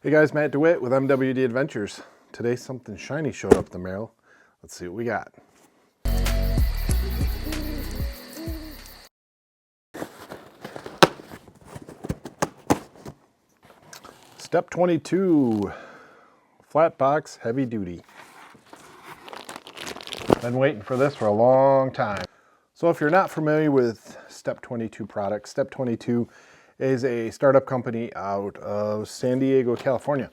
Hey guys, Matt DeWitt with MWD Adventures. Today something shiny showed up in the mail. Let's see what we got. Step 22 Flat Box Heavy Duty. Been waiting for this for a long time. So if you're not familiar with Step 22 products, Step 22 is a startup company out of San Diego, California.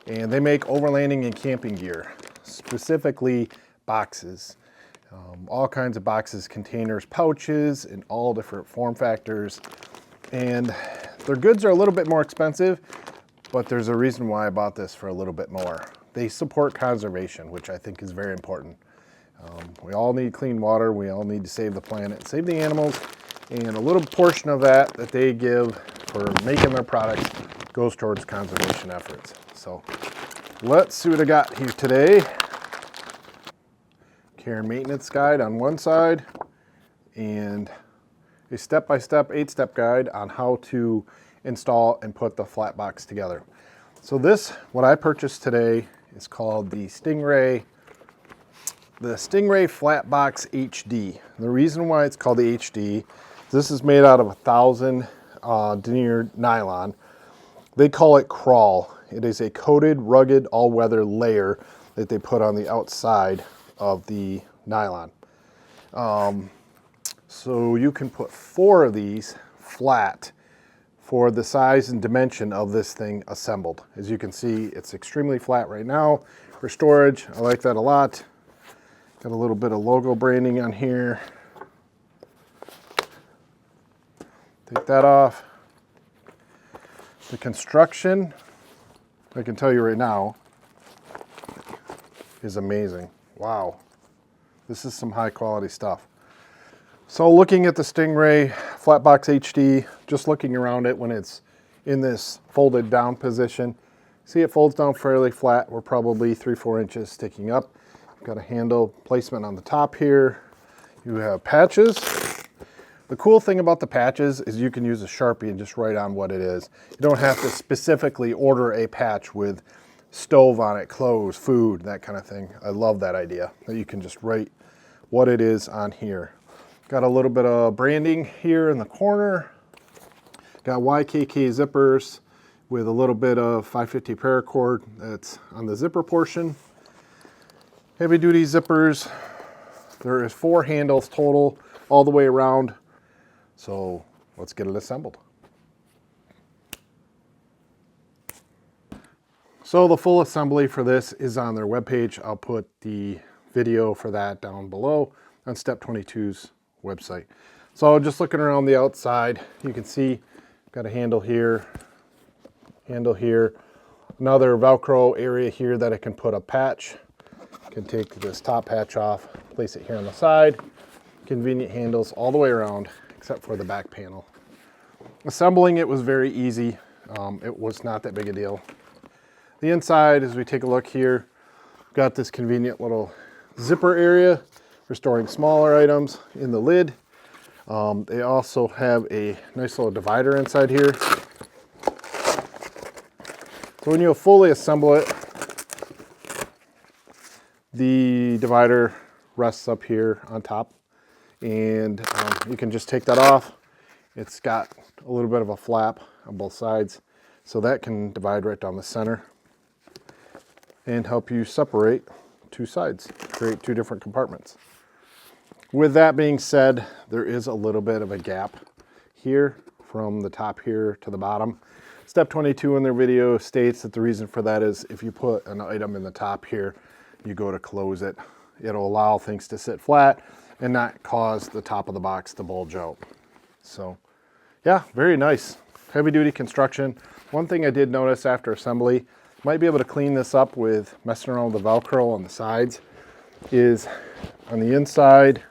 And they make overlanding and camping gear, specifically boxes. All kinds of boxes, containers, pouches, in all different form factors. And their goods are a little bit more expensive, but there's a reason why I bought this for a little bit more. They support conservation, which I think is very important. We all need clean water, we all need to save the planet, save the animals, and a little portion of that they give for making their products goes towards conservation efforts. So let's see what I got here today. Care and maintenance guide on one side and a step-by-step 8-step guide on how to install and put the flat box together. So this, what I purchased today, is called the Stingray Flat Box HD. The reason why it's called the HD, this is made out of 1,000 denier nylon. They call it crawl. It is a coated, rugged, all-weather layer that they put on the outside of the nylon. So you can put 4 of these flat for the size and dimension of this thing assembled. As you can see, it's extremely flat right now for storage. I like that a lot. Got a little bit of logo branding on here. Take that off. The construction, I can tell you right now, is amazing. Wow. This is some high quality stuff. So looking at the Stingray Flat Box HD, just looking around it when it's in this folded down position, see it folds down fairly flat. We're probably 3-4 inches sticking up. Got a handle placement on the top here. You have patches. The cool thing about the patches is you can use a Sharpie and just write on what it is. You don't have to specifically order a patch with stove on it, clothes, food, that kind of thing. I love that idea, that you can just write what it is on here. Got a little bit of branding here in the corner. Got YKK zippers with a little bit of 550 paracord that's on the zipper portion. Heavy duty zippers. There is 4 handles total all the way around. So let's get it assembled. So the full assembly for this is on their webpage. I'll put the video for that down below on Step 22's website. So just looking around the outside, you can see got a handle here, another Velcro area here that I can put a patch. Can take this top patch off, place it here on the side. Convenient handles all the way around, except for the back panel. Assembling it was very easy. It was not that big a deal. The inside, as we take a look here, got this convenient little zipper area for storing smaller items in the lid. They also have a nice little divider inside here. So when you fully assemble it, the divider rests up here on top, and you can just take that off. It's got a little bit of a flap on both sides, so that can divide right down the center and help you separate 2 sides, create 2 different compartments. With that being said, there is a little bit of a gap here from the top here to the bottom. Step 22 in their video states that the reason for that is if you put an item in the top here, you go to close it, it'll allow things to sit flat and not cause the top of the box to bulge out. So yeah, very nice. Heavy duty construction. One thing I did notice after assembly, might be able to clean this up with messing around with the Velcro on the sides, is on the inside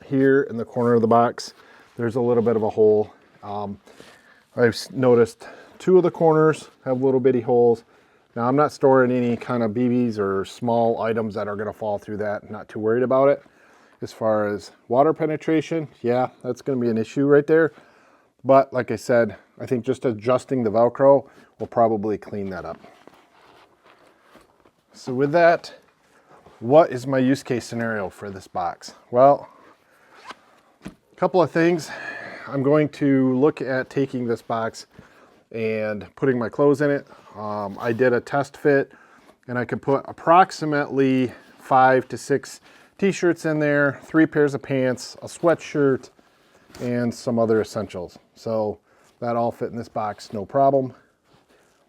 here in the corner of the box, there's a little bit of a hole. I've noticed 2 of the corners have little bitty holes. Now I'm not storing any kind of BBs or small items that are going to fall through that. I'm not too worried about it. As far as water penetration, yeah, that's going to be an issue right there. But like I said, I think just adjusting the Velcro will probably clean that up. So with that, what is my use case scenario for this box? Well, a couple of things. I'm going to look at taking this box and putting my clothes in it. I did a test fit, and I could put approximately 5 to 6 t-shirts in there, 3 pairs of pants, a sweatshirt, and some other essentials. So that all fit in this box, no problem.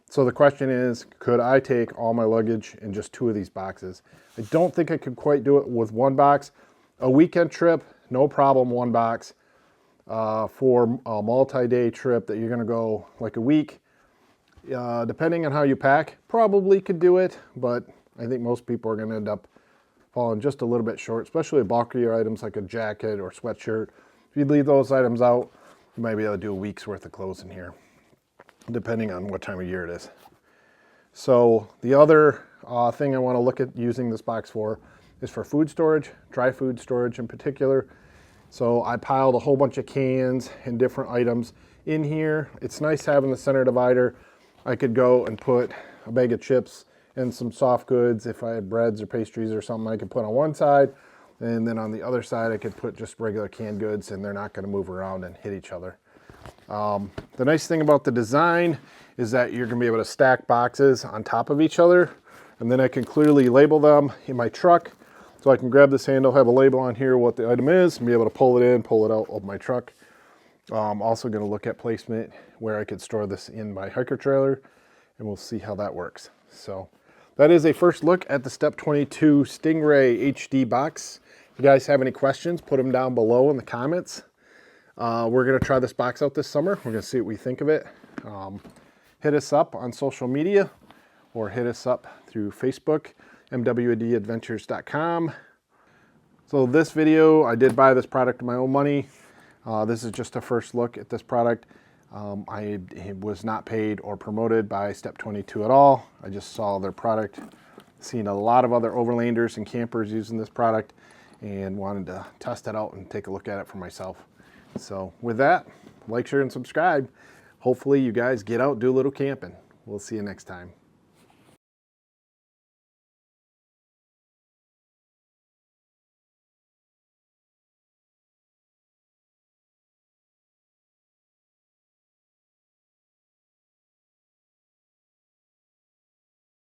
So the question is, could I take all my luggage in just 2 of these boxes? I don't think I could quite do it with 1 box. A weekend trip, no problem, 1 box. For a multi-day trip that you're gonna go like a week, depending on how you pack, probably could do it, but I think most people are gonna end up falling just a little bit short, especially bulkier items like a jacket or sweatshirt. If you leave those items out, you might be able to do a week's worth of clothes in here, depending on what time of year it is. So the other thing I want to look at using this box for is for food storage, dry food storage in particular. So I piled a whole bunch of cans and different items in here. It's nice having the center divider. I could go and put a bag of chips and some soft goods. If I had breads or pastries or something, I could put on one side, and then on the other side I could put just regular canned goods, and they're not going to move around and hit each other. The nice thing about the design is that you're going to be able to stack boxes on top of each other, and then I can clearly label them in my truck. So I can grab this handle, have a label on here what the item is, and be able to pull it in, pull it out of my truck. I'm also going to look at placement where I could store this in my hiker trailer, and we'll see how that works. So that is a first look at the Step 22 Stingray HD box. If you guys have any questions, put them down below in the comments. We're going to try this box out this summer. We're going to see what we think of it. Hit us up on social media or hit us up through Facebook, mwdadventures.com. So this video, I did buy this product with my own money. This is just a first look at this product. I was not paid or promoted by Step 22 at all. I just saw their product, seen a lot of other overlanders and campers using this product, and wanted to test it out and take a look at it for myself. So with that, like, share, and subscribe. Hopefully you guys get out, do a little camping. We'll see you next time.